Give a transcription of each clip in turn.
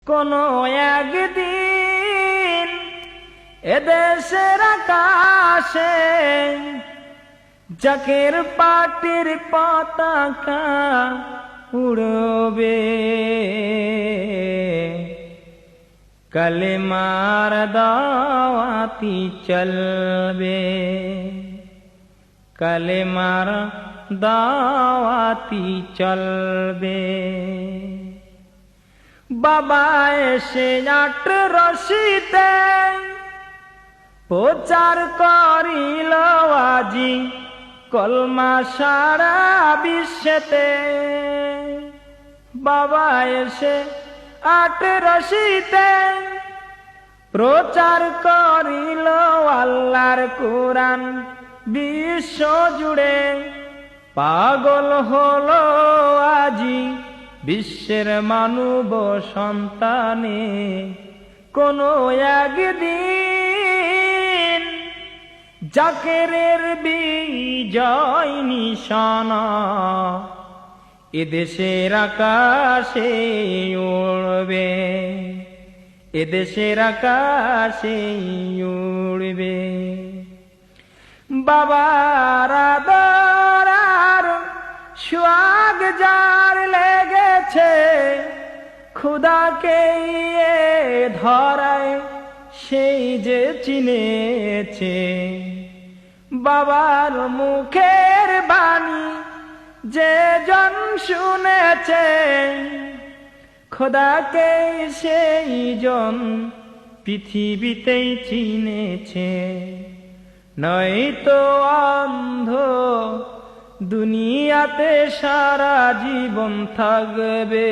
কোনো একদিন এদেশের আকাশে জাকের পার্টির পতাকা উড়বে, কালেমার দাওয়াতি চলবে, কালেমার দাওয়াতি চলবে। বাবা এসে 1880-তে প্রচার করিল আজি কলমা সারা বিশ্বেতে। বাবা এসে 1880-তে প্রচার করিল আল্লাহর কোরআন বিশ্ব জুড়ে। পাগল হলো আজি বিশ্বের মানব সন্তানে, কোনো একদিন জাকেরের বিজয় নিশানা এদেশের আকাশে উড়বে, এদেশের আকাশে উড়বে। বাবার আদর আর সোহাগ যার লেগেছে, খোদাকে ধরায় সেই যে চিনেছে। বাবার মুখের বাণী যে জন শুনেছে, খোদাকে সেই জন পৃথিবীতেই চিনেছে। নয়তো অন্ধ দুনিয়াতে সারা জীবন থাকবে,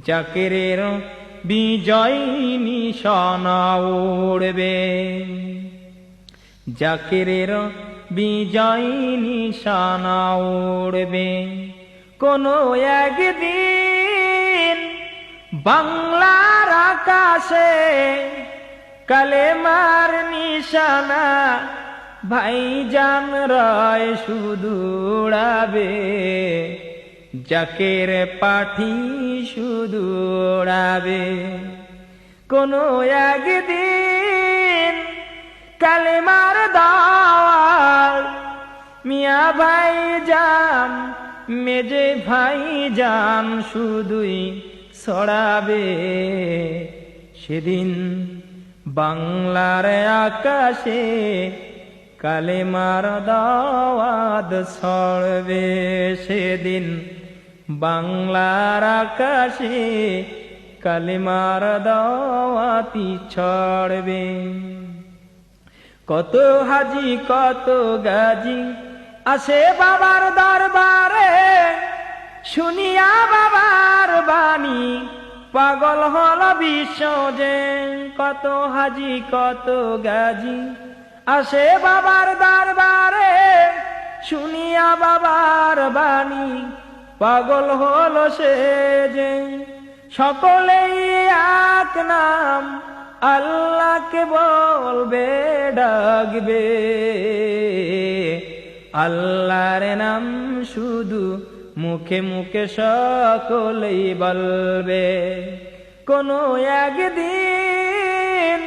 জাকেরের বিজয় নিশানা উড়বে, জাকেরের বিজয় নিশানা উড়বে। কোনো একদিন বাংলার আকাশে কালেমার নিশানা ভাইজান রায় শুধু উড়াবে, জাকের পাঠি শুধু উড়াবে। কোনো একদিন কালেমার দাওয়াত মিয়া ভাইজান মেজে ভাইজান শুধুই ছড়াবে। সেদিন বাংলার আকাশে কালেমার দাওয়াত ছড়বে, সেদিন বাংলার আকাশে কালেমার দাওয়াতি ছড়বে। কত হাজি কত গাজী আসে বাবার দরবারে, শুনিয়া বাবার বাণী পাগল হল বিশ্ব যে। কত হাজি কত গাজী আসে বাবার দরবারে, শুনিয়া বাবার বাণী পাগল হল সে যে। সকলেই এক নাম আল্লাহকে বলবে ডাকবে, আল্লাহর নাম শুধু মুখে মুখে সকলেই বলবে। কোনো একদিন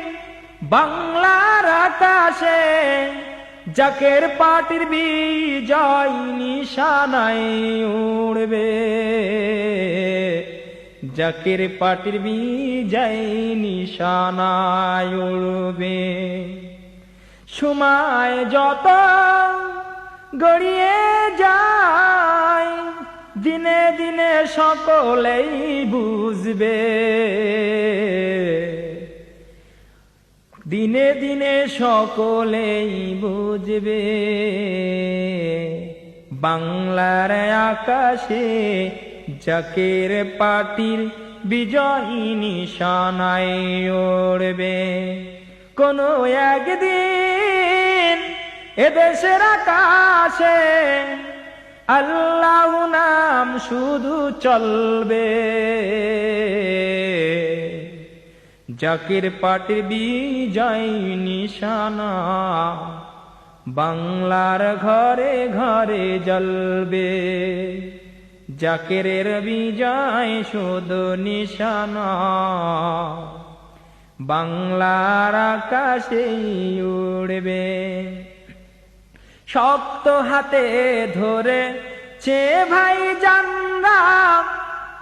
বাংলার আকাশে জাকের পার্টির বিজয় নিশানায় উড়বে, জাকের পার্টির বিজয় নিশানায় উড়বে। সময় যত গড়িয়ে যায় দিনে দিনে সকলেই বুঝবে, দিনে দিনে সকলেই বুঝবে। বাংলার আকাশে জাকের পার্টির বিজয় নিশানায় উড়বে। কোনো একদিন এদেশের আকাশে আল্লাহ নাম শুধু চলবে, জাকের পার্টির বিজয় নিশানা বাংলার ঘরে ঘরে জ্বলবে, জাকেরের বিজয় শুধু নিশানা, বাংলার আকাশেই উড়বে। শক্ত হাতে ধরে চে ভাই জানরা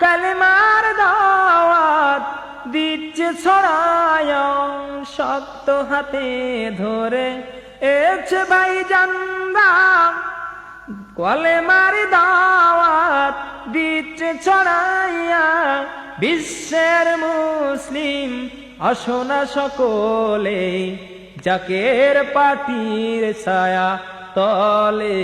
কালেমার দাওয়াত দিচ্ছে ছড়ায়। শক্ত হাতে ধরে এছে ভাই জানরা কালেমার দাওয়াত দিচ্ছে ছড়াইয়া। বিশ্বের মুসলিম আসো না সকলে, জাকের পার্টির ছায়া তলে।